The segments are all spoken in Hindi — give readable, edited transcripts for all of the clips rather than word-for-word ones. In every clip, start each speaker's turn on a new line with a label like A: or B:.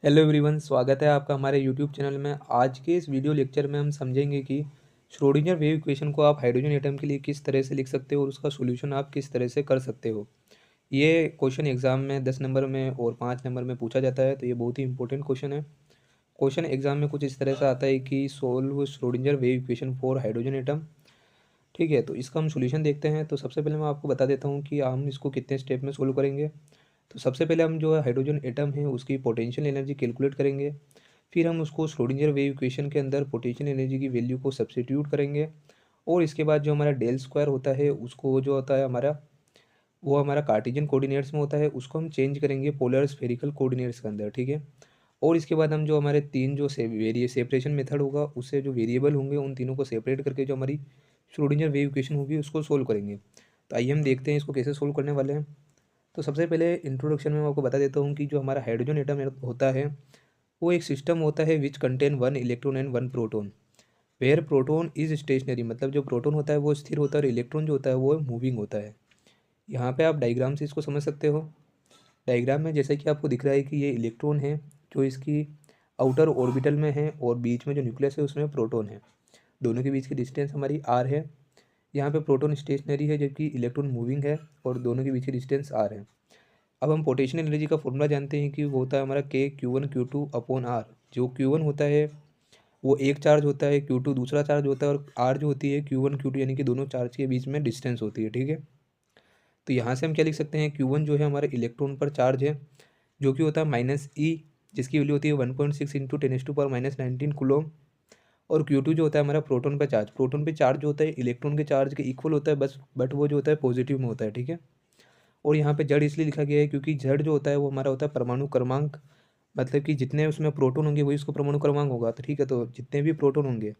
A: हेलो एवरीवन, स्वागत है आपका हमारे यूट्यूब चैनल में। आज के इस वीडियो लेक्चर में हम समझेंगे कि श्रोडिंगर वेव इक्वेशन को आप हाइड्रोजन एटम के लिए किस तरह से लिख सकते हो और उसका सॉल्यूशन आप किस तरह से कर सकते हो। ये क्वेश्चन एग्जाम में 10 नंबर में और 5 नंबर में पूछा जाता है, तो ये बहुत ही इंपॉर्टेंट क्वेश्चन है। क्वेश्चन एग्जाम में कुछ इस तरह से आता है कि solve Schrodinger wave equation for hydrogen atom. ठीक है, तो इसका हम सॉल्यूशन देखते हैं। तो सबसे पहले मैं आपको बता देता हूँ कि हम इसको कितने स्टेप में सोल्व करेंगे। तो सबसे पहले हम जो है हाइड्रोजन एटम है उसकी पोटेंशियल एनर्जी कैलकुलेट करेंगे। फिर हम उसको श्रोडिंगर वेव इक्वेशन के अंदर पोटेंशियल एनर्जी की वैल्यू को सब्स्टिट्यूट करेंगे। और इसके बाद जो हमारा डेल स्क्वायर होता है उसको जो होता है हमारा वो हमारा कार्टेशियन कोऑर्डिनेट्स में होता है, उसको हम चेंज करेंगे पोलर स्फेरिकल कोऑर्डिनेट्स के अंदर। ठीक है, और इसके बाद हम जो हमारे तीन जो सेपरेशन मेथड होगा उससे जो वेरिएबल होंगे उन तीनों को सेपरेट करके जो हमारी श्रोडिंगर वेव इक्वेशन होगी उसको सोल्व करेंगे। तो आइए हम देखते हैं इसको कैसे सोल्व करने वाले हैं। तो सबसे पहले इंट्रोडक्शन में मैं आपको बता देता हूँ कि जो हमारा हाइड्रोजन एटम होता है वो एक सिस्टम होता है which contain one electron and one proton. Where proton is stationary, मतलब जो प्रोटॉन होता है वो स्थिर होता है और इलेक्ट्रॉन जो होता है वो मूविंग होता है। यहाँ पे आप डायग्राम से इसको समझ सकते हो। डायग्राम में जैसे कि आपको दिख रहा है कि ये इलेक्ट्रॉन है जो इसकी आउटर ऑर्बिटल में है और बीच में जो न्यूक्लियस है उसमें प्रोटॉन है। दोनों के बीच की डिस्टेंस हमारी आर है। यहाँ पे प्रोटॉन स्टेशनरी है जबकि इलेक्ट्रॉन मूविंग है और दोनों के बीच की डिस्टेंस आर है। अब हम पोटेंशियल एनर्जी का फॉर्मूला जानते हैं कि वो होता है हमारा के Q1 Q2 अपॉन आर। जो Q1 होता है वो एक चार्ज होता है, Q2 दूसरा चार्ज होता है और आर जो होती है Q1 Q2 यानी कि दोनों चार्ज के बीच में डिस्टेंस होती है। ठीक है, तो यहाँ से हम क्या लिख सकते हैं, Q1 जो है हमारे इलेक्ट्रॉन पर चार्ज है जो कि होता है -E, जिसकी वैल्यू होती है 1.6 इंटू 10⁻⁹ कूलोम। और Q2 जो होता है हमारा प्रोटॉन पे चार्ज। प्रोटॉन पे चार्ज जो होता है इलेक्ट्रॉन के चार्ज के इक्वल होता है, बस बट वो जो होता है पॉजिटिव में होता है। ठीक है, और यहाँ पे जड़ इसलिए लिखा गया है क्योंकि जड़ जो होता है वो हमारा होता है परमाणु क्रमांक, मतलब कि जितने उसमें प्रोटॉन होंगे वही उसको परमाणु क्रमांक होगा। तो ठीक है, तो जितने भी प्रोटॉन होंगे,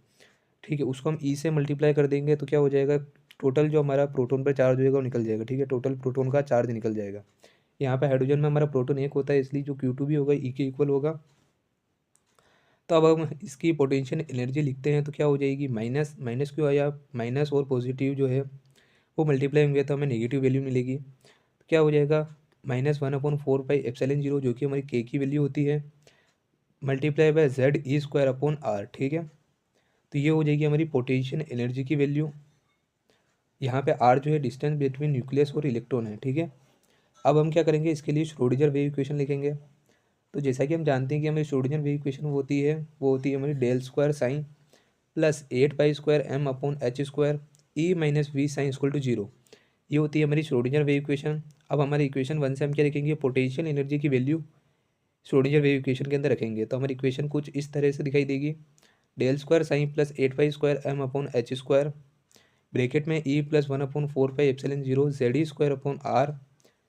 A: ठीक है, उसको हम ई से मल्टीप्लाई कर देंगे तो क्या हो जाएगा, टोटल जो हमारा प्रोटॉन पर चार्ज होएगा वो निकल जाएगा। ठीक है, टोटल प्रोटॉन का चार्ज निकल जाएगा। यहाँ पे हाइड्रोजन में हमारा प्रोटॉन एक होता है इसलिए जो Q2 भी होगा ई के इक्वल होगा। तो अब हम इसकी पोटेंशियल एनर्जी लिखते हैं तो क्या हो जाएगी, माइनस माइनस क्यों आया, माइनस और पॉजिटिव जो है वो मल्टीप्लाई होंगे तो हमें नेगेटिव वैल्यू मिलेगी। तो क्या हो जाएगा, -1/4πε0 जो कि हमारी के की वैल्यू होती है, multiply by Z E² upon R. ठीक है, तो ये हो जाएगी हमारी पोटेंशियल एनर्जी की वैल्यू। यहाँ पे आर जो है डिस्टेंस बिटवीन न्यूक्लियस और इलेक्ट्रॉन है। ठीक है, अब हम क्या करेंगे, इसके लिए श्रोडिंगर वेव इक्वेशन लिखेंगे। तो जैसा कि हम जानते हैं कि हमारी श्रोडिंगर वेव इक्वेशन वो होती है हमारी del square sine plus 8π² m/h² E-v sin = 0। ये होती है हमारी श्रोडिंगर वेव इक्वेशन। अब हमारी इक्वेशन 1 से हम क्या लिखेंगे, पोटेंशियल एनर्जी की वैल्यू श्रोडिंगर वेव इक्वेशन के अंदर रखेंगे। तो हमारी इक्वेशन कुछ इस तरह से दिखाई देगी, del square sine plus 8π² m/h² bracket में E+1/4πε0 Z E² upon are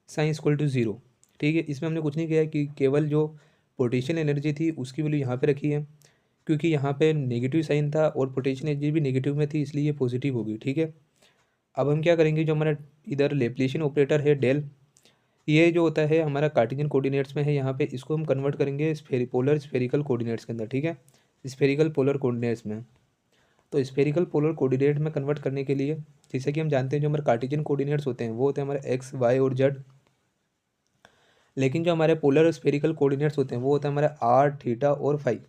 A: sin = 0। ठीक है, इसमें हमने कुछ नहीं किया है कि केवल जो पोटेंशियल एनर्जी थी उसकी वैल्यू यहाँ पे रखी है, क्योंकि यहाँ पे नेगेटिव साइन था और पोटेंशियल एनर्जी भी नेगेटिव में थी इसलिए ये पॉजिटिव होगी। ठीक है, अब हम क्या करेंगे, जो हमारा इधर लेप्लेशियन ऑपरेटर है डेल, ये जो होता है हमारा कार्टेशियन कोऑर्डिनेट्स में है, यहाँ पे इसको हम कन्वर्ट करेंगे पोलर स्फेरिकल कोऑर्डिनेट्स के अंदर। ठीक है, स्फेरिकल पोलर कोऑर्डिनेट्स में। तो स्फेरिकल पोलर कोऑर्डिनेट में कन्वर्ट करने के लिए, जैसे कि हम जानते हैं जो हमारे कार्टेशियन कोऑर्डिनेट्स होते हैं वो होते हैं हमारे एक्स वाई और जेड, लेकिन जो हमारे पोलर स्फेरिकल कोऑर्डिनेट्स होते हैं वो होते हैं हमारे आर थीटा और फाई।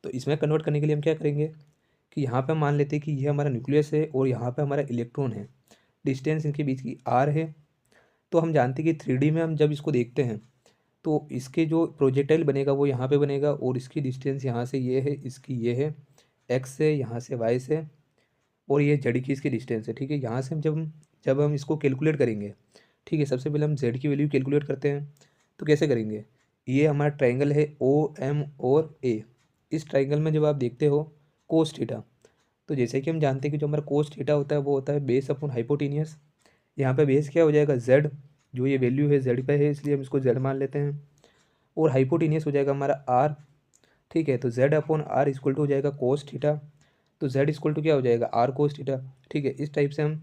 A: तो इसमें कन्वर्ट करने के लिए हम क्या करेंगे कि यहाँ पे हम मान लेते हैं कि ये हमारा न्यूक्लियस है और यहाँ पे हमारा इलेक्ट्रॉन है, डिस्टेंस इनके बीच की आर है। तो हम जानते हैं कि 3D में हम जब इसको देखते हैं तो इसके जो प्रोजेक्टाइल बनेगा वो यहाँ पे बनेगा और इसकी डिस्टेंस यहाँ से ये है, इसकी ये है एक्स से, यहाँ से वाई से, और ये जेड की इसकी डिस्टेंस है। ठीक है, यहाँ से हम जब हम इसको कैलकुलेट करेंगे, ठीक है, सबसे पहले हम जेड की वैल्यू कैलकुलेट करते हैं। तो कैसे करेंगे, ये हमारा ट्राइंगल है OM और A। इस ट्राइंगल में जब आप देखते हो कोस थीटा, तो जैसे कि हम जानते हैं कि जो हमारा कोस थीटा होता है वो होता है बेस अपॉन हाइपोटेनियस। यहाँ पे बेस क्या हो जाएगा, जेड, जो ये वैल्यू है जेड पे है इसलिए हम इसको जेड मान लेते हैं, और हाइपोटेनियस हो जाएगा हमारा आर। ठीक है, तो Z/R = हो जाएगा कोस थीटा। तो Z क्या हो जाएगा, आर कोस थीटा। ठीक है, इस टाइप से हम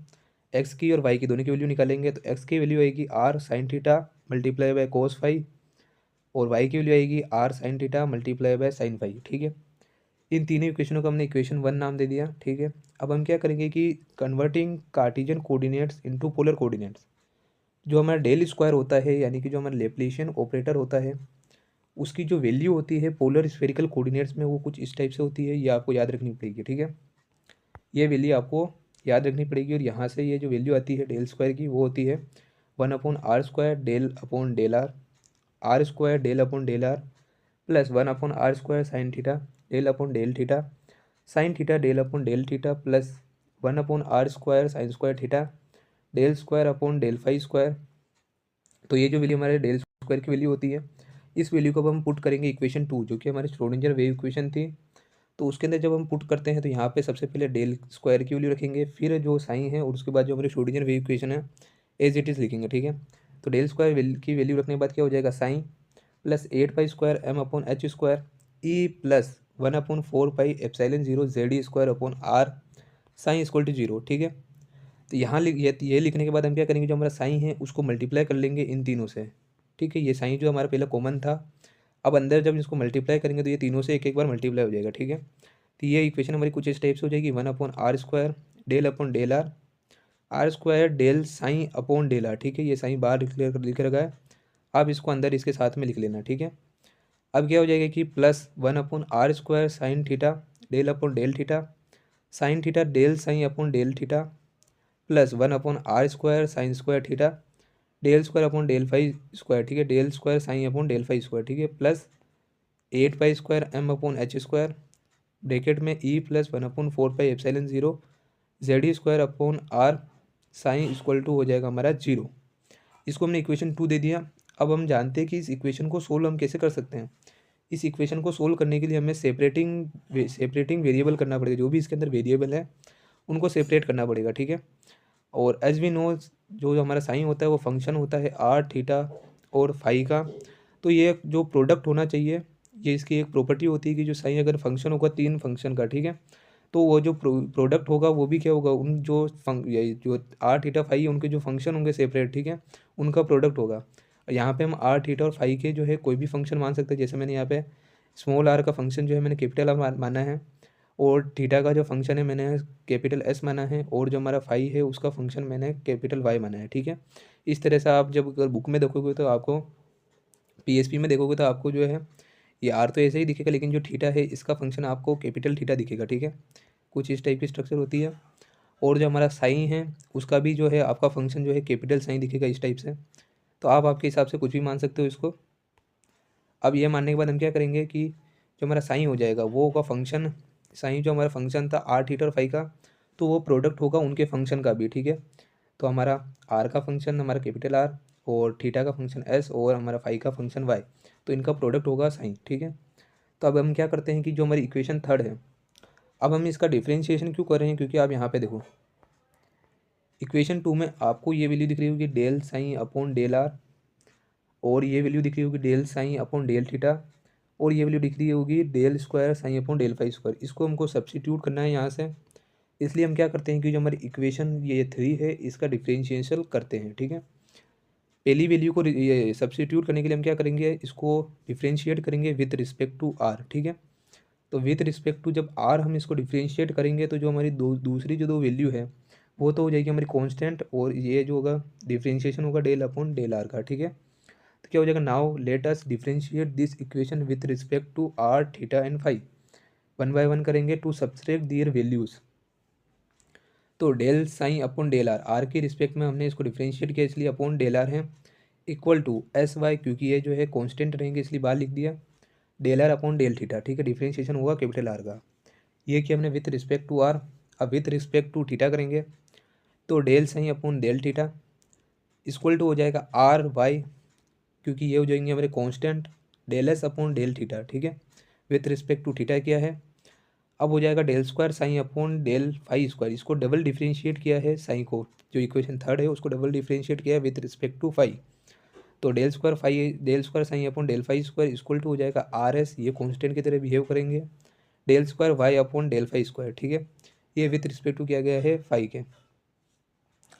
A: एक्स की और वाई की दोनों की वैल्यू निकालेंगे। तो एक्स की वैल्यू आएगी R sine theta multiply by cos phi, और वाई की वैल्यू आएगी R sine theta multiply by sine phi. ठीक है, इन तीनों इक्वेशनों को हमने इक्वेशन 1 नाम दे दिया। ठीक है, अब हम क्या करेंगे कि converting Cartesian coordinates into polar coordinates, जो हमारा डेल स्क्वायर होता है यानी कि जो हमारा लेप्लेशियन ऑपरेटर होता है उसकी जो वैल्यू होती है पोलर स्फेरिकल कोऑर्डिनेट्स में वो कुछ इस टाइप से होती है, ये आपको याद रखनी पड़ेगी, ठीक है। ये वैल्यू आपको याद रखनी पड़ेगी। और यहाँ से ये जो वैल्यू आती है डेल स्क्वायर की वो होती है 1/r² del upon del r² del upon del r plus 1/r² sine theta del upon del theta sine theta del upon del theta plus 1/r² sine square theta del square upon del phi square. तो ये जो वैल्यू हमारे डेल स्क्वायर की वैल्यू होती है, इस वैल्यू को अब हम पुट करेंगे इक्वेशन 2 जो कि हमारी श्रोडिंगर वेव इक्वेशन थी। तो उसके अंदर जब हम पुट करते हैं तो यहाँ पे सबसे पहले डेल स्क्वायर की वैल्यू रखेंगे, फिर जो साइन है और उसके बाद जो हमारी श्रोडिंगर वेव इक्वेशन है एज इट इज़ लिखेंगे, ठीक है। तो डेल स्क्वायर की वैल्यू रखने के बाद क्या हो जाएगा, sine plus 8 pi square M upon H square E plus 1/4 pi epsilon 0 Z E square upon R sine equal to 0, ठीक है। तो यहाँ ये लिखने के बाद हम क्या करेंगे, जो हमारा साइन है उसको मल्टीप्लाई कर लेंगे इन तीनों से, ठीक है। ये साइन जो हमारा पहले कॉमन था, अब अंदर जब इसको मल्टीप्लाई करेंगे तो ये तीनों से एक एक बार मल्टीप्लाई हो जाएगा, ठीक है। तो ये इक्वेशन हमारी कुछ इस टाइप से हो जाएगी 1/r² del upon del r² del sine upon del R, ठीक है। ये साइन बाहर लिख रखा है, अब इसको अंदर इसके साथ में लिख लेना, ठीक है। अब क्या हो जाएगा कि plus 1/r² sine theta del upon del theta sine theta del sine upon del theta plus 1/r² sine square theta del square upon del phi square, ठीक है, del square sine upon del phi square, ठीक है, plus 8 pi square M upon H square bracket में E plus 1/4 pi epsilon 0 Z E square upon R sine equal to हो जाएगा हमारा 0। इसको हमने इक्वेशन 2 दे दिया। अब हम जानते हैं कि इस इक्वेशन को सोल्व हम कैसे कर सकते हैं। इस इक्वेशन को सोल्व करने के लिए हमें सेपरेटिंग वेरिएबल करना पड़ेगा, जो भी इसके अंदर वेरिएबल है उनको सेपरेट करना पड़ेगा, ठीक है। और एज वी नो जो हमारा साइन होता है वो फंक्शन होता है आर थीटा और फाई का। तो ये जो प्रोडक्ट होना चाहिए, ये इसकी एक प्रॉपर्टी होती है कि जो साइन अगर फंक्शन होगा 3 फंक्शन का, ठीक है, तो वो जो प्रोडक्ट होगा वो भी क्या होगा, उन जो आर थीटा फाई है उनके जो फंक्शन होंगे सेपरेट, ठीक है, उनका प्रोडक्ट होगा। यहाँ पे हम आर थीटा और फाई के जो है कोई भी फंक्शन मान सकते हैं। जैसे मैंने यहाँ पे स्मॉल आर का फंक्शन जो है मैंने कैपिटल आर माना है, और थीटा का जो फंक्शन है मैंने कैपिटल एस माना है, और जो हमारा फाई है उसका फंक्शन मैंने कैपिटल वाई माना है, ठीक है। इस तरह से आप जब अगर बुक में देखोगे तो आपको पीएसपी में देखोगे तो आपको जो है ये आर तो ऐसे ही दिखेगा, लेकिन जो थीटा है इसका फंक्शन आपको कैपिटल थीटा दिखेगा, ठीक है। कुछ इस टाइप की स्ट्रक्चर होती है। और जो हमारा साइन है उसका भी जो है आपका फंक्शन जो है कैपिटल साइन दिखेगा इस टाइप से। तो आप आपके हिसाब से कुछ भी मान सकते हो इसको। अब ये मानने के बाद हम क्या करेंगे कि जो हमारा साइन हो जाएगा वो होगा फंक्शन, साइन जो हमारा फंक्शन था आर थीटा और फाई का, तो वो प्रोडक्ट होगा उनके फंक्शन का भी, ठीक है। तो हमारा आर का फंक्शन हमारा कैपिटल आर, और थीटा का फंक्शन एस, और हमारा फाई का फंक्शन वाई, तो इनका प्रोडक्ट होगा साइन, ठीक है। तो अब हम क्या करते हैं कि जो हमारी इक्वेशन 3 है, अब हम इसका डिफ्रेंशिएशन क्यों कर रहे हैं, क्योंकि आप यहाँ पे देखो इक्वेशन 2 में आपको ये वैल्यू दिख रही होगी del sine upon del R, और ये वैल्यू दिख रही होगी del sine upon del theta, और ये वैल्यू दिख रही होगी del square sine upon del phi square. इसको हमको सब्सटीट्यूट करना है यहाँ से। इसलिए हम क्या करते हैं कि जो हमारी इक्वेशन ये 3 है इसका डिफ्रेंशिएशन करते हैं, ठीक है। पहली वैल्यू को ये सब्सटीट्यूट करने के लिए हम क्या करेंगे, इसको डिफ्रेंशिएट करेंगे विथ रिस्पेक्ट टू आर, ठीक है। तो विथ रिस्पेक्ट टू जब आर हम इसको डिफ्रेंशिएट करेंगे तो जो हमारी दूसरी जो दो वैल्यू है वो तो हो जाएगी हमारी कांस्टेंट, और ये जो होगा डिफ्रेंशिएशन होगा डेल अपॉन डेल आर का, ठीक है। तो क्या हो जाएगा, now let us differentiate this equation with respect to R theta and phi. One by one करेंगे टू सब्सट्रैक्ट दियर वैल्यूज़। तो del sine upon del R, R के रिस्पेक्ट में हमने इसको डिफ्रेंशिएट किया इसलिए अपॉन डेल आर है, इक्वल टू एस वाई, क्योंकि ये जो है कांस्टेंट रहेंगे इसलिए बाहर लिख दिया, del R upon del theta, ठीक है। डिफ्रेंशिएशन होगा कैपिटल आर का, ये किया हमने विथ रिस्पेक्ट टू आर। अब विथ रिस्पेक्ट टू थीटा करेंगे तो del sine upon del theta equal to हो जाएगा आर वाई, क्योंकि ये हो जाएंगे हमारे constant, del S upon del theta, ठीक है। विथ रिस्पेक्ट टू थीटा किया है। अब हो जाएगा del square sine upon del phi square, इसको डबल डिफ्रेंशिएट किया है साइन को, जो इक्वेशन 3 है उसको डबल डिफ्रेंशिएट किया है विथ रिस्पेक्ट टू फाई। तो del square sine upon del phi square equal to हो जाएगा आर एस, ये कांस्टेंट की तरह बिहेव करेंगे, del square Y upon del phi square, ठीक है। ये विथ रिस्पेक्ट टू किया गया है फाई के।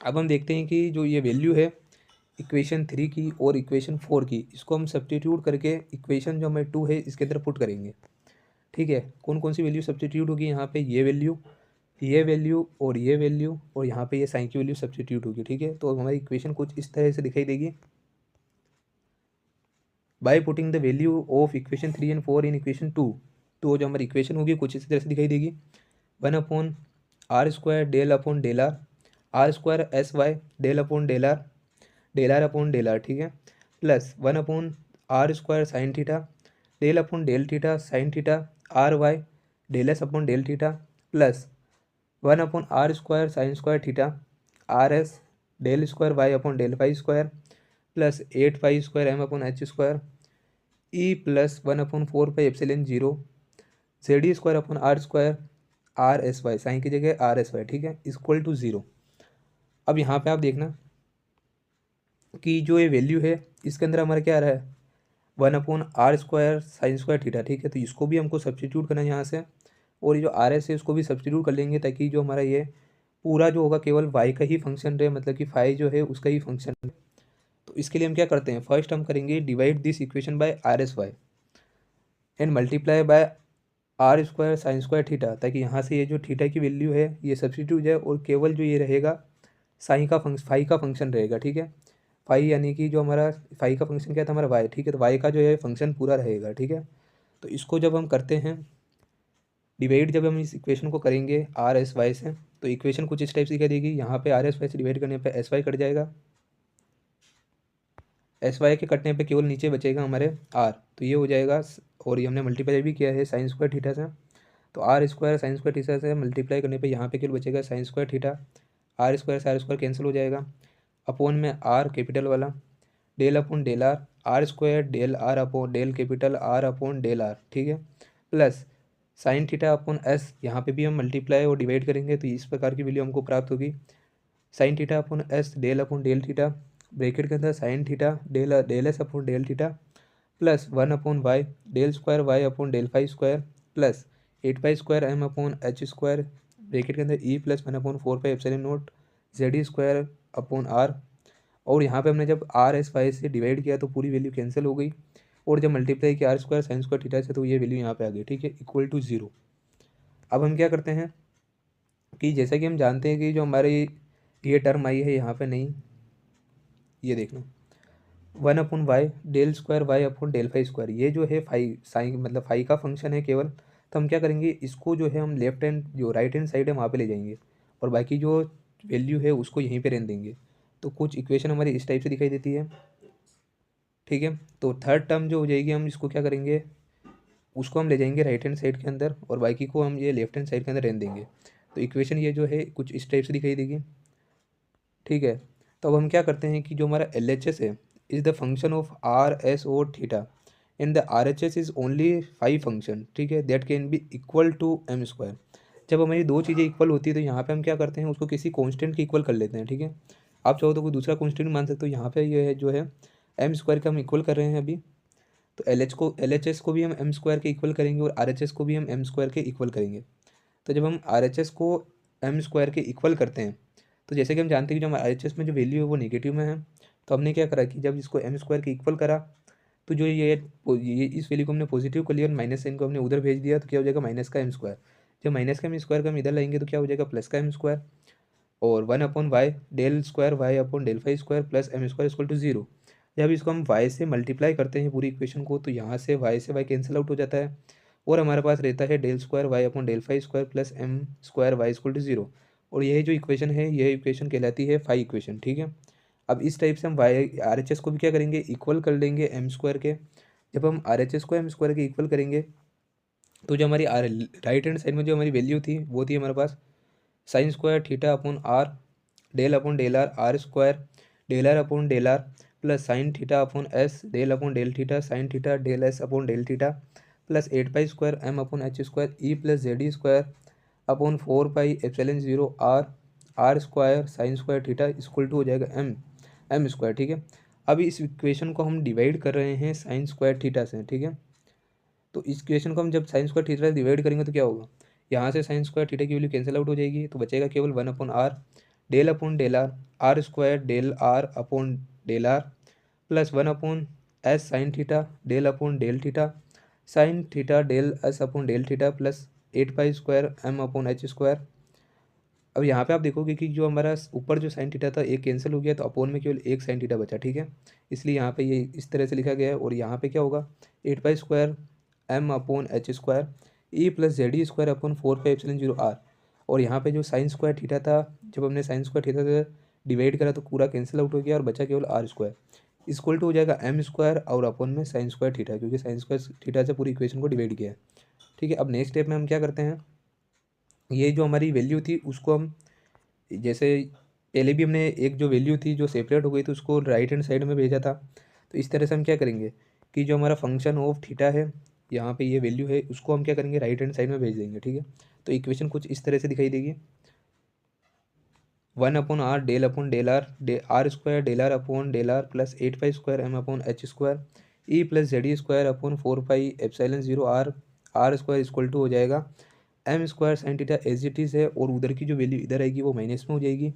A: अब हम देखते हैं कि जो ये वैल्यू है इक्वेशन 3 की और इक्वेशन 4 की, इसको हम सब्स्टिट्यूट करके इक्वेशन जो हमें 2 है इसके अंदर पुट करेंगे, ठीक है। कौन कौन सी वैल्यू सब्स्टिट्यूट होगी, यहाँ पे ये वैल्यू, ये वैल्यू और ये वैल्यू, और यहाँ पे ये साइन की वैल्यू सब्स्टिट्यूट होगी, ठीक है। तो हमारी इक्वेशन कुछ इस तरह से दिखाई देगी। By putting the value of equation 3 and 4 in equation 2। तो जो हमारी इक्वेशन होगी कुछ इसी तरह से दिखाई देगी, 1/r² del upon del r² sy del R upon del R, ठीक है, plus 1/r² sine theta del theta sine theta R Y del S upon del theta, plus 1/r² sine square theta R S del square Y upon del phi square, plus 8 pi square M upon H square E plus 1/4 pi epsilon 0 Z square upon r² R S Y, sine की जगह आर एस वाई, ठीक है, इक्वल टू 0। अब यहाँ पे आप देखना कि जो ये वैल्यू है इसके अंदर हमारा क्या आ रहा है, 1/r² साइन स्क्वायर थीटा, ठीक है, तो इसको भी हमको सब्सटीट्यूट करना है यहाँ से, और ये जो आर एस है इसको भी सब्सटीट्यूट कर लेंगे ताकि जो हमारा ये पूरा जो होगा केवल वाई का ही फंक्शन रहे, मतलब कि फाई जो है उसका ही फंक्शन रहे। तो इसके लिए हम क्या करते हैं, फर्स्ट हम करेंगे divide this equation by R S Y and multiply by r² sine square theta, ताकि यहाँ से ये जो थीटा की वैल्यू है ये सब्सटीट्यूट जाए और केवल जो ये रहेगा फाई का फंक्शन रहेगा, ठीक है, फाई यानी कि जो हमारा फाई का फंक्शन क्या था हमारा वाई, ठीक है, तो वाई का जो है फंक्शन पूरा रहेगा, ठीक है। तो इसको जब हम करते हैं डिवाइड, जब हम इस इक्वेशन को करेंगे आर एस वाई से, तो इक्वेशन कुछ इस टाइप से दिखाई देगी, यहाँ पे आर एस वाई से डिवाइड करने पे एस वाई कट जाएगा, एस वाई के कटने पे केवल नीचे बचेगा हमारे आर, तो ये हो जाएगा, और ये हमने मल्टीप्लाई भी किया है साइन स्क्वायर थीटा से, तो r² साइन स्क्वायर थीटा से मल्टीप्लाई करने पे यहाँ पे केवल बचेगा साइन स्क्वायर थीटा, r² से r² कैंसिल हो जाएगा, अपॉन में r कैपिटल वाला del upon del r² del r upon del capital r upon del r, ठीक है, plus sine theta upon s, यहाँ पे भी हम मल्टीप्लाई और डिवाइड करेंगे तो इस प्रकार की वैल्यू हमको प्राप्त होगी, sine theta upon s del upon del theta bracket के अंदर sine theta del S upon del theta plus 1/y del square Y upon del phi square plus 8 pi square M upon H square bracket के अंदर E plus 1/4 pi epsilon 0 Z square upon R, और यहाँ पे हमने जब आर एस वाई से डिवाइड किया तो पूरी वैल्यू कैंसिल हो गई, और जब मल्टीप्लाई किया r² साइन स्क्वायर थीटा से तो ये वैल्यू यहाँ पे आ गई, ठीक है, इक्वल टू 0। अब हम क्या करते हैं कि जैसा कि हम जानते हैं कि जो हमारी ये टर्म आई है यहाँ पे नहीं, ये देखना 1/y del square Y upon del phi square, ये जो है फाई साइन मतलब फाई का फंक्शन है केवल, तो हम क्या करेंगे इसको जो है हम लेफ्ट हैंड जो राइट हैंड साइड है वहाँ पे ले जाएंगे और बाकी जो वैल्यू है उसको यहीं पे रहने देंगे। तो कुछ इक्वेशन हमारी इस टाइप से दिखाई देती है, ठीक है। तो थर्ड टर्म जो हो जाएगी हम इसको क्या करेंगे, उसको हम ले जाएंगे राइट हैंड साइड के अंदर और बाकी को हम ये लेफ्ट हैंड साइड के अंदर रहने देंगे। तो इक्वेशन ये जो है कुछ इस टाइप से दिखाई देगी, ठीक है। तो अब हम क्या करते हैं कि जो हमारा एल एच एस है is the function of R S और theta and the R H S is only five function, ठीक है, that can be equal to M square. जब हमारी दो चीज़ें इक्वल होती है तो यहाँ पे हम क्या करते हैं उसको किसी कांस्टेंट के इक्वल कर लेते हैं, ठीक है। आप चाहो तो कोई दूसरा कांस्टेंट मान सकते हो, यहाँ पे ये है जो है एम स्क्वायर का हम इक्वल कर रहे हैं अभी, तो एल एच एस को भी हम एम स्क्वायर के इक्वल करेंगे और आर एच एस को भी हम एम स्क्वायर के इक्वल करेंगे। तो जब हम आर एच एस को एम स्क्वायर के इक्वल करते हैं तो जैसे कि हम जानते हैं कि जो हमारे आर एच एस में जो वैल्यू है वो नेगेटिव में है, तो हमने क्या करा कि जब इसको एम स्क्वायर के इक्वल करा तो जो ये इस वैल्यू को हमने पॉजिटिव कर लिया और माइनस साइन को हमने उधर भेज दिया, तो क्या हो जाएगा माइनस का एम स्क्वायर। जब माइनस का एम स्क्वायर का हम इधर लाएंगे तो क्या हो जाएगा प्लस का एम स्क्वायर, और 1/y del square Y upon del phi square plus M square equal to 0। जब इसको हम y से मल्टीप्लाई करते हैं पूरी इक्वेशन को तो यहाँ से y कैंसिल आउट हो जाता है और हमारे पास रहता है del square Y upon del phi square plus M square Y equal to 0, और यह जो इक्वेशन है यह इक्वेशन कहलाती है फाई इक्वेशन, ठीक है। अब इस टाइप से हम वाई आर एच एस को भी क्या करेंगे इक्वल कर लेंगे एम स्क्वायर के। जब हम आर एच एस को एम स्क्वायर के इक्वल करेंगे तो जो हमारी राइट हैंड साइड में जो हमारी वैल्यू थी वो थी हमारे पास sine square theta upon R del upon del R square del R upon del R plus sine theta upon S del upon del theta sine theta del S upon del theta plus 8 pi square M upon H square E plus Z square upon 4 pi epsilon 0 R square sine square theta equal to हो जाएगा एम स्क्वायर, ठीक है। अभी इस इक्वेशन को हम डिवाइड कर रहे हैं साइन स्क्वायर थीटा से, ठीक है। तो इस इक्वेशन को हम जब साइन स्क्वायर थीटा डिवाइड करेंगे तो क्या होगा, यहाँ से साइन स्क्वायर थीटा की वैल्यू कैंसिल आउट हो जाएगी तो बचेगा केवल 1/r upon del R square del R upon del R plus 1/s sine theta del upon del theta sine theta del S upon del theta plus 8 pi square M upon H square अब यहाँ पे आप देखोगे कि जो हमारा ऊपर जो साइन थीटा था एक कैंसिल हो गया, तो अपोन में केवल एक साइन थीटा बचा, ठीक है। इसलिए यहाँ पे ये इस तरह से लिखा गया है। और यहाँ पे क्या होगा, 8 pi square M upon H square E plus Z E square upon 4 pi epsilon 0 R. और यहाँ पे जो साइन स्क्वायर थीटा था, जब हमने साइन स्क्वायर थीटा से डिवाइड करा तो पूरा कैंसिल आउट हो गया और बचा केवल आर स्क्वायर इक्वल टू हो जाएगा एम स्क्वायर और अपॉन में साइन स्क्वायर थीटा, क्योंकि साइन स्क्वायर थीटा से पूरी इक्वेशन को डिवाइड किया है, ठीक है। अब नेक्स्ट स्टेप में हम क्या करते हैं, ये जो हमारी वैल्यू थी उसको हम, जैसे पहले भी हमने एक जो वैल्यू थी जो सेपरेट हो गई थी उसको राइट हैंड साइड में भेजा था, तो इस तरह से हम क्या करेंगे कि जो हमारा फंक्शन ऑफ थीटा है, यहाँ पे ये वैल्यू है, उसको हम क्या करेंगे राइट हैंड साइड में भेज देंगे, ठीक है। तो इक्वेशन कुछ इस तरह से दिखाई देगी, 1/r del upon del R R square del R upon del R plus 8 pi square M upon H square E plus Z E square upon 4 pi epsilon 0 R R square equal to हो जाएगा M square sine theta as it is है, और उधर की जो वैल्यू इधर आएगी वो माइनस में हो जाएगी,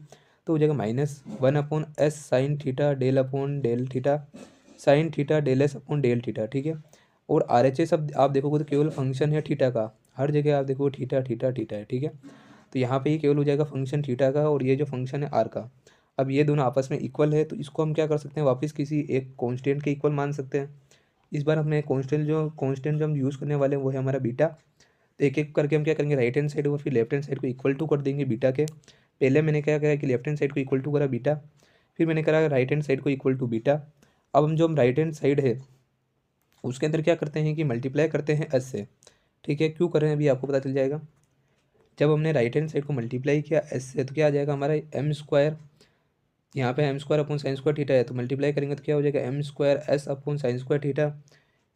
A: तो हो जाएगा -1/s sine theta del upon del theta sine theta del S upon del theta, ठीक है। और आर एच एस अब आप देखोगे तो केवल फंक्शन है थीटा का, हर जगह आप देखो थीटा थीटा थीटा है, ठीक है। तो यहाँ पे ये केवल हो जाएगा फंक्शन थीटा का, और ये जो फंक्शन है आर का। अब ये दोनों आपस में इक्वल है, तो इसको हम क्या कर सकते हैं, वापस किसी एक कांस्टेंट के इक्वल मान सकते हैं। इस बार हमें कांस्टेंट जो हम यूज़ करने वाले हैं वो है हमारा बीटा। तो एक एक करके हम क्या करेंगे, राइट हैंड साइड और फिर लेफ्ट हैंड साइड को इक्वल टू कर देंगे बीटा के। पहले मैंने क्या करा कि लेफ्ट हैंड साइड को इक्वल टू करा बीटा, फिर मैंने करा राइट हैंड साइड को इक्वल टू बीटा। अब हम राइट हैंड साइड है उसके अंदर क्या करते हैं कि मल्टीप्लाई करते हैं एस से, ठीक है। क्यों कर रहे हैं अभी आपको पता चल जाएगा। जब हमने राइट हैंड साइड को मल्टीप्लाई किया एस से तो क्या आ जाएगा हमारा एम स्क्वायर, यहाँ पे M square upon sine square theta है, तो मल्टीप्लाई करेंगे तो क्या हो जाएगा M square S upon sine square theta,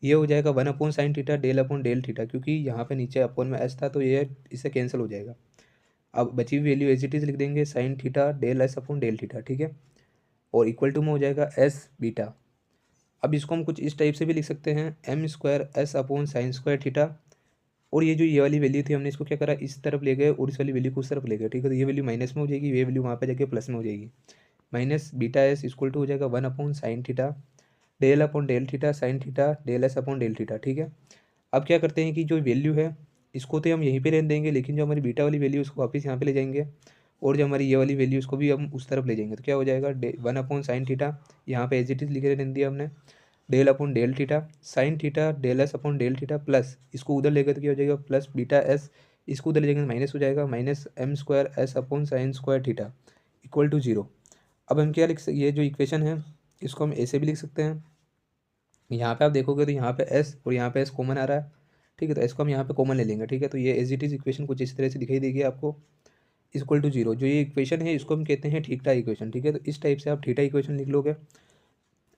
A: ये हो जाएगा 1/sin theta del upon del theta, क्योंकि यहाँ पे नीचे अपॉन में एस था तो ये इससे कैंसिल हो जाएगा। अब बची हुई वैल्यू एज इट इज़ लिख देंगे sine theta del S upon del theta, ठीक है। और इक्वल टू में हो जाएगा एस बीटा। अब इसको हम कुछ इस टाइप से भी लिख सकते हैं, M square S upon sine square theta, और ये जो ये वाली वैल्यू थी हमने इसको क्या करा इस तरफ ले गए और इस वाली वैल्यू को उस तरफ ले गए, ठीक है। तो ये वैल्यू माइनस में हो जाएगी, ये वैल्यू वहाँ पे जाके प्लस में हो जाएगी, minus beta S equal to हो जाएगा 1/sin theta del upon del theta sine theta del S upon del theta, ठीक है। अब क्या करते हैं कि जो वैल्यू है इसको तो हम यहीं पे रहने देंगे, लेकिन जो हमारी बीटा वाली वैल्यू उसको वापस यहाँ पे ले जाएंगे, और जो हमारी ये वाली वैल्यू उसको भी हम उस तरफ ले जाएंगे, तो क्या हो जाएगा 1/sin थीटा, यहाँ पे एज इट इज लिखे रहने दिया हमने, del upon del theta sine theta del S upon del theta plus इसको उधर लेकर तो क्या हो जाएगा प्लस बीटा एस, इसको उधर ले जाएंगे माइनस हो जाएगा minus M square S upon sine square theta equal to 0। अब हम क्या लिख सकते, ये जो इक्वेशन है इसको हम ऐसे भी लिख सकते हैं, यहाँ पे आप देखोगे तो यहाँ पे एस और यहाँ पे एस कॉमन आ रहा है, ठीक है। तो एस को हम यहाँ पे कॉमन ले लेंगे, ठीक है। तो ये एज इट इज इक्वेशन कुछ इस तरह से दिखाई देगी आपको, इक्वल टू 0। जो ये इक्वेशन है इसको हम कहते हैं थीटा इक्वेशन, ठीक है। तो इस टाइप से आप थीटा इक्वेशन लिख लोगे।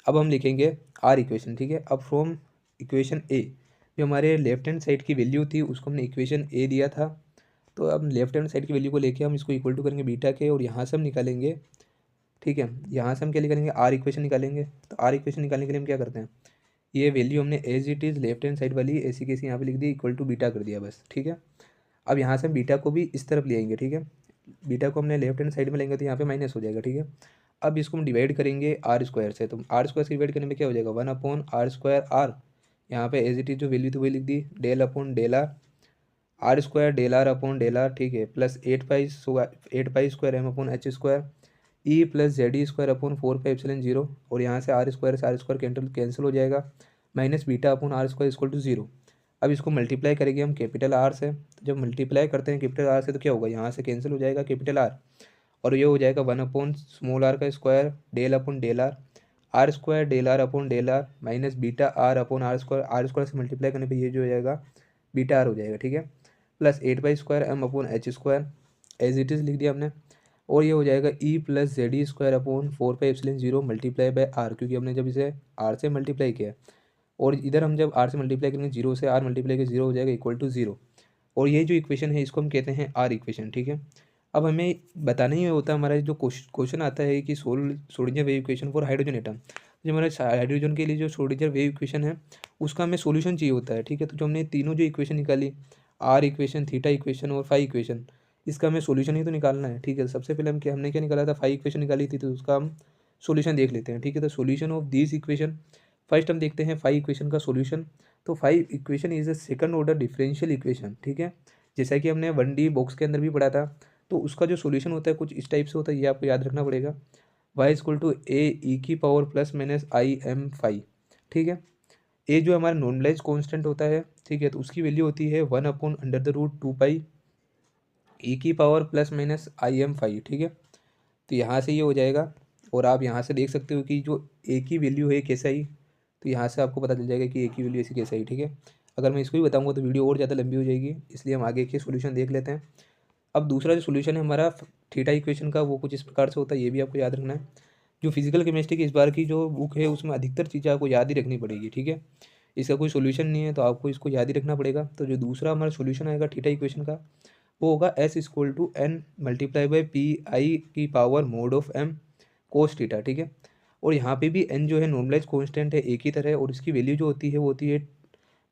A: अब हम लिखेंगे आर इक्वेशन, ठीक है। अब फ्रॉम इक्वेशन ए, जो हमारे लेफ्ट हैंड साइड की वैल्यू थी उसको हमने इक्वेशन ए दिया था, तो अब लेफ्ट हैंड साइड की वैल्यू को लेके हम इसको इक्वल टू करेंगे बीटा के, और यहाँ से हम निकालेंगे, ठीक है। यहाँ से हम क्या निकालेंगे आर इक्वेशन निकालेंगे। तो आर इक्वेशन निकालने के लिए हम क्या करते हैं, ये वैल्यू हमने as it is left hand side वाली ऐसी कैसी यहाँ पे लिख दी इक्वल टू बीटा कर दिया बस, ठीक है। अब यहाँ से हम बीटा को भी इस तरफ ले आएंगे, ठीक है। बीटा को हमने लेफ्ट हैंड साइड में लेंगे तो यहाँ पे माइनस हो जाएगा, ठीक है। अब इसको हम डिवाइड करेंगे आर स्क्वायर से, तो आर स्क्वायर से डिवाइड करने में क्या हो जाएगा 1/r स्क्वायर आर, यहाँ पे एज इट इज़ जो वैल्यू थी वही लिख दी del upon del R R square del R upon del R, ठीक है, plus 8 pi square M upon H square E plus Z E square upon 4 pi epsilon 0, और यहाँ से आर स्क्वायर कैंसिल हो जाएगा, minus beta upon R square equal to 0। अब इसको मल्टीप्लाई करेंगे हम कैपिटल आर से, तो जब मल्टीप्लाई करते हैं कैपिटल आर से तो क्या होगा यहाँ से कैंसिल हो जाएगा कैपिटल आर, और ये हो जाएगा 1/स्मॉल आर का square del upon del R R square del R upon del R minus beta R upon R square से मल्टीप्लाई करने पे ये जो हो जाएगा बीटा आर हो जाएगा, ठीक है, plus 8 pi square M upon H square as it is लिख दिया हमने, और ये हो जाएगा E plus Z E square upon 4 pi epsilon 0 multiply by R, क्योंकि हमने जब इसे आर से मल्टीप्लाई किया, और इधर हम जब आर से मल्टीप्लाई करेंगे 0 से आर मल्टीप्लाई के 0 हो जाएगा इक्वल टू 0, और ये जो इक्वेशन है इसको हम कहते हैं आर इक्वेशन, ठीक है। अब हमें बताना ही होता है, हमारा जो क्वेश्चन आता है कि Schrodinger wave equation for hydrogen atom, जो हमारे हाइड्रोजन के लिए जो सोल्डिंजर वेव इक्वेशन है उसका हमें सोल्यूशन चाहिए होता है, ठीक है। तो जो हमने तीनों जो इक्वेशन निकाली आर इक्वेशन थीटा इक्वेशन और फाई इक्वेशन, इसका हमें सोल्यूशन ही तो निकालना है, ठीक है। सबसे पहले हमने क्या निकाला था फाई इक्वेशन निकाली थी, तो उसका हम सोल्यूशन देख लेते हैं, ठीक है। तो solution of this equation, first हम देखते हैं फाई इक्वेशन का सोल्यूशन। तो phi equation is a second order differential equation, ठीक है, जैसा कि हमने 1D बॉक्स के अंदर भी पढ़ा था। तो उसका जो सॉल्यूशन होता है कुछ इस टाइप से होता है, ये आपको याद रखना पड़ेगा। y equal to A E की power plus minus I M phi, ठीक है। ए जो हमारा नॉर्मलाइज कांस्टेंट होता है, ठीक है, तो उसकी वैल्यू होती है 1/√2 पाई ई की power plus minus I M phi, ठीक है। तो यहाँ से ये हो जाएगा, और आप यहाँ से देख सकते हो कि जो ए की वैल्यू है कैसे आई, तो यहाँ से आपको पता चल जाएगा कि ए की वैल्यू ऐसी कैसे आई, ठीक है। अगर मैं इसको ही बताऊँगा तो वीडियो और ज़्यादा लंबी हो जाएगी, इसलिए हम आगे के सोल्यूशन देख लेते हैं। अब दूसरा जो सोल्यूशन है हमारा थीटा इक्वेशन का, वो कुछ इस प्रकार से होता है, ये भी आपको याद रखना है। जो फिजिकल केमिस्ट्री की इस बार की जो बुक है उसमें अधिकतर चीज़ें आपको याद ही रखनी पड़ेगी, ठीक है। इसका कोई सोल्यूशन नहीं है, तो आपको इसको याद ही रखना पड़ेगा। तो जो दूसरा हमारा सोल्यूशन आएगा थीटा इक्वेशन का, वो होगा S equal to N multiply by P I की power mod of M cos theta, ठीक है। और यहाँ पे भी एन जो है नॉर्मलाइज कॉन्स्टेंट है एक ही तरह, और इसकी वैल्यू जो होती है वो होती है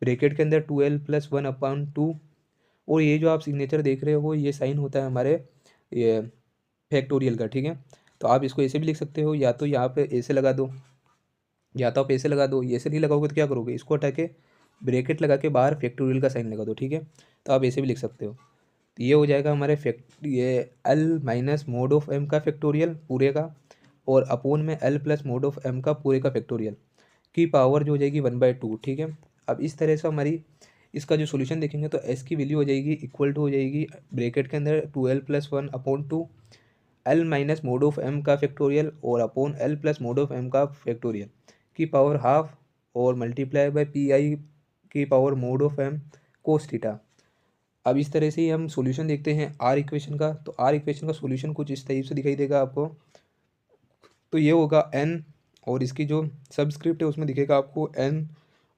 A: ब्रैकेट के अंदर 2l+1/2। और ये जो आप सिग्नेचर देख रहे हो ये साइन होता है हमारे ये फैक्टोरियल का, ठीक है। तो आप इसको ऐसे भी लिख सकते हो, या तो यहाँ पे ऐसे लगा दो, या तो आप ऐसे लगा दो। ऐसे नहीं लगाओगे तो क्या करोगे, इसको हटा के ब्रैकेट लगा के बाहर फैक्टोरियल का साइन लगा दो, ठीक है। तो आप ऐसे भी लिख सकते हो। तो ये हो जाएगा हमारे ये L minus mod of M का फैक्टोरियल पूरे का, और अपोन में L plus mod of M का पूरे का फैक्टोरियल की पावर जो हो जाएगी 1/2, ठीक है। अब इस तरह से हमारी इसका जो सोल्यूशन देखेंगे तो एस की वैल्यू हो जाएगी इक्वल टू हो जाएगी ब्रैकेट के अंदर 2l+1/2 L minus mod of M का फैक्टोरियल और upon L plus mod of M का फैक्टोरियल की पावर हाफ, और मल्टीप्लाई बाय पी आई की power mod of M cos theta. अब इस तरह से ही हम सॉल्यूशन देखते हैं आर इक्वेशन का। तो आर इक्वेशन का सॉल्यूशन कुछ इस टाइप से दिखाई देगा आपको। तो ये होगा एन, और इसकी जो सबस्क्रिप्ट है उसमें दिखेगा आपको एन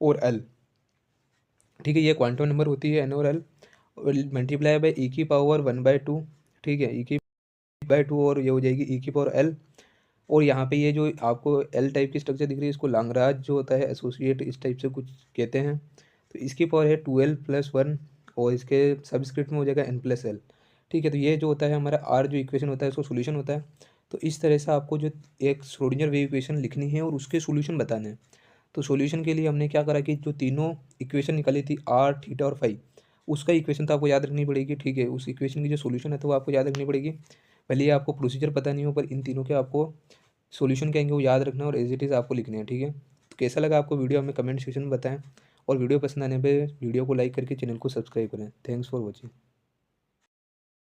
A: और एल, ठीक है। ये क्वांटम नंबर होती है एन और एल, और मल्टीप्लाई बाय ई की पावर 1/2, ठीक है, ई की बाय 2, और ये हो जाएगी ई की पावर एल। और यहाँ पे ये जो आपको एल टाइप की स्ट्रक्चर दिख रही है इसको लैग्रांज जो होता है एसोसिएट इस टाइप से कुछ कहते हैं। तो इसकी पावर है 2l+1, और इसके सबस्क्रिप्ट में हो जाएगा n+l, ठीक है। तो ये जो होता है हमारा आर जो इक्वेशन होता है इसको सोल्यूशन होता है। तो इस तरह से आपको जो एक श्रोडिंगर वेव इक्वेशन लिखनी है और उसके सोल्यूशन बताने हैं। तो सॉल्यूशन के लिए हमने क्या करा कि जो तीनों इक्वेशन निकाली थी आर थीटा और फाई, उसका इक्वेशन तो आपको याद रखनी पड़ेगी, ठीक है। उस इक्वेशन की जो सॉल्यूशन है तो वो आपको याद रखनी पड़ेगी। भले ही आपको प्रोसीजर पता नहीं हो, पर इन तीनों के आपको सॉल्यूशन कहेंगे वो याद रखना, और एज इट इज़ आपको लिखने हैं, ठीक है। तो कैसा लगा आपको वीडियो हमें कमेंट सेक्शन में बताएं, और वीडियो पसंद आने पे वीडियो को लाइक करके चैनल को सब्सक्राइब करें। Thanks for watching.